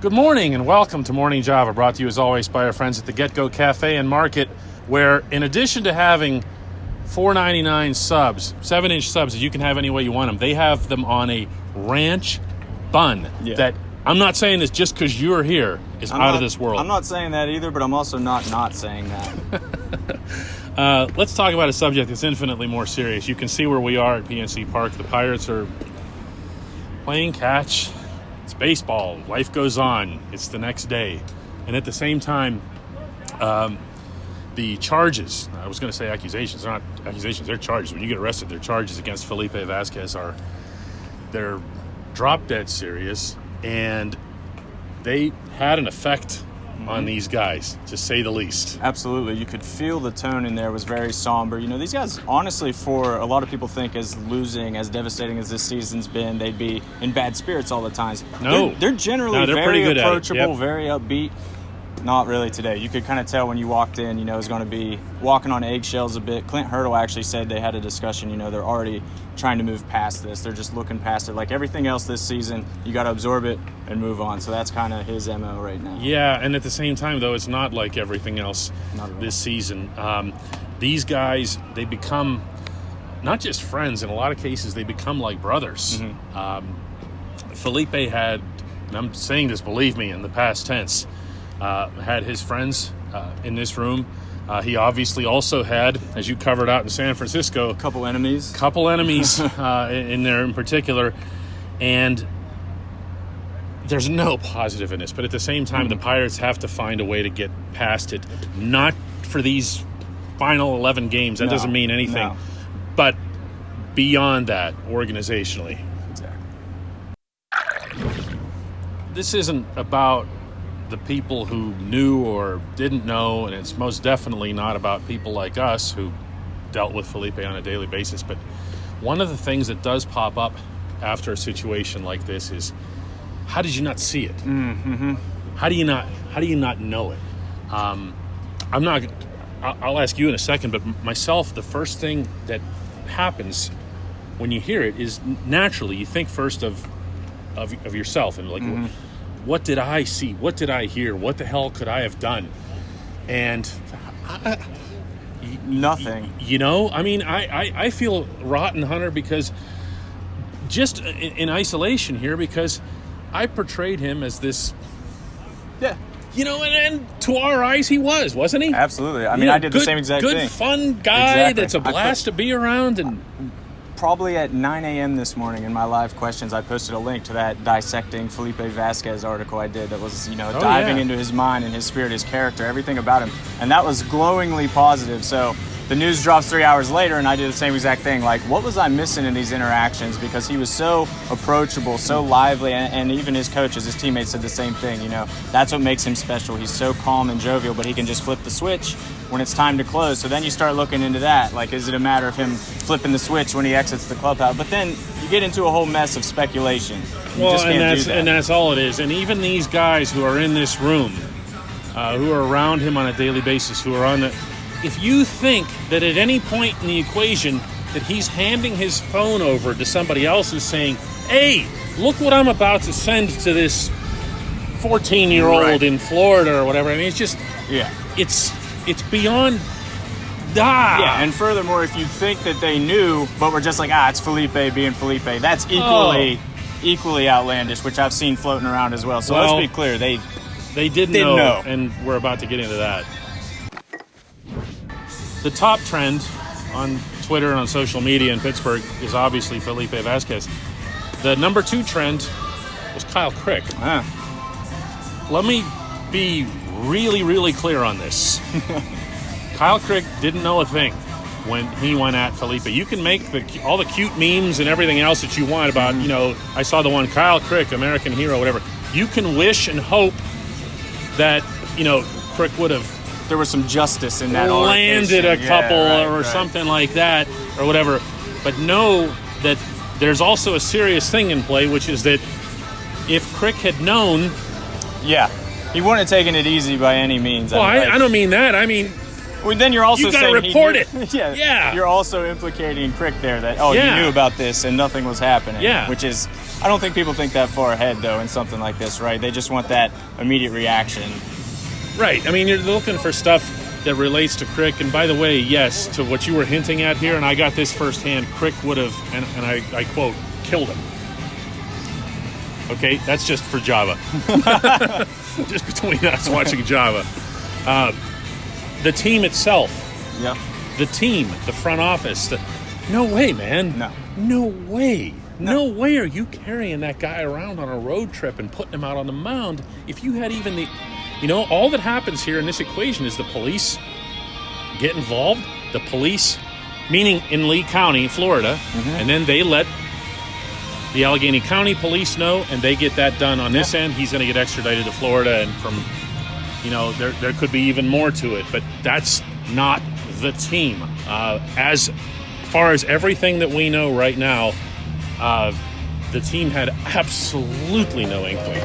Good morning and welcome to Morning Java, brought to you as always by our friends at the Get Go Cafe and Market, where in addition to having $4.99 subs, 7-inch subs that you can have any way you want them, they have them on a ranch bun that, I'm not saying this just because you're here, is out of this world. I'm not saying that either, but I'm also not saying that. Let's talk about a subject that's infinitely more serious. You can see where we are at PNC Park. The Pirates are playing catch. It's baseball. Life goes on. It's the next day. And at the same time, the charges, I was going to say accusations. They're not accusations. They're charges. When you get arrested, they're charges against Felipe Vasquez they're drop dead serious. And they had an effect on these guys, to say the least. Absolutely. You could feel the tone in there was very somber. You know, these guys, honestly, for a lot of people think as losing, as devastating as this season's been, they'd be in bad spirits all the time. No. They're generally they're very pretty good approachable, very upbeat. Not really today. You could kind of tell when you walked in, you know, it's going to be walking on eggshells a bit. Clint Hurdle actually said they had a discussion, you know, they're already trying to move past this. They're just looking past it. Like everything else this season, you got to absorb it and move on. So that's kind of his MO right now. Yeah, and at the same time, though, it's not like everything else this season. These guys, they become not just friends. In a lot of cases, they become like brothers. Felipe had, and I'm saying this, believe me, in the past tense, had his friends in this room. He obviously also had, as you covered out in San Francisco, a couple enemies in there in particular. And there's no positive in this. But at the same time, the Pirates have to find a way to get past it. Not for these final 11 games. That doesn't mean anything. No. But beyond that, organizationally. Exactly. This isn't about the people who knew or didn't know, and it's most definitely not about people like us who dealt with Felipe on a daily basis. But one of the things that does pop up after a situation like this is, how did you not see it? How do you not know it? I'll ask you in a second, but myself, the first thing that happens when you hear it is naturally you think first of yourself and like, what did I see? What did I hear? What the hell could I have done? And nothing. You know, I mean, I feel rotten, Hunter, because just in isolation here, because I portrayed him as this. Yeah. You know, and to our eyes, he wasn't he? Absolutely. I mean, I did the same exact thing. Good, fun guy that's a blast to be around. And probably at 9 a.m. this morning in my live questions, I posted a link to that dissecting Felipe Vasquez article I did that was, you know, diving into his mind and his spirit, his character, everything about him. And that was glowingly positive. So the news drops 3 hours later, and I did the same exact thing. Like, what was I missing in these interactions? Because he was so approachable, so lively, and even his coaches, his teammates said the same thing. You know, that's what makes him special. He's so calm and jovial, but he can just flip the switch when it's time to close. So then you start looking into that. Like, is it a matter of him flipping the switch when he exits the clubhouse? But then you get into a whole mess of speculation. You just can't do that. And that's all it is. And even these guys who are in this room, who are around him on a daily basis, who are on the... If you think that at any point in the equation that he's handing his phone over to somebody else and saying, hey, look what I'm about to send to this 14-year-old in Florida or whatever. I mean, it's just... Yeah. It's beyond... Yeah, and furthermore, if you think that they knew, but we're just like, it's Felipe being Felipe, that's equally outlandish, which I've seen floating around as well. So let's be clear, they didn't know, and we're about to get into that. The top trend on Twitter and on social media in Pittsburgh is obviously Felipe Vasquez. The number 2 trend was Kyle Crick. Let me be really, really clear on this. Kyle Crick didn't know a thing when he went at Felipe. You can make all the cute memes and everything else that you want about, you know, I saw the one, Kyle Crick, American hero, whatever. You can wish and hope that, you know, Crick would have... There was some justice in that landed a couple or something like that or whatever. But know that there's also a serious thing in play, which is that if Crick had known... Yeah, he wouldn't have taken it easy by any means. Well, I don't mean that. I mean, Well, then you're also You gotta saying report he it. knew, yeah. You're also implicating Crick there that Yeah. you knew about this and nothing was happening. Yeah. Which is, I don't think people think that far ahead though in something like this, right? They just want that immediate reaction. Right. I mean, you're looking for stuff that relates to Crick. And by the way, yes, to what you were hinting at here, and I got this firsthand, Crick would have, and I quote, killed him. Okay, that's just for Java. Just between us watching Java. The team itself. Yeah. The team, the front office. No way, man. No way. No way are you carrying that guy around on a road trip and putting him out on the mound if you had even the... You know, all that happens here in this equation is the police get involved. The police, meaning in Lee County, Florida, and then they let the Allegheny County police know, and they get that done on this end. He's going to get extradited to Florida, and from, you know, there could be even more to it. But that's not the team. As far as everything that we know right now, the team had absolutely no inkling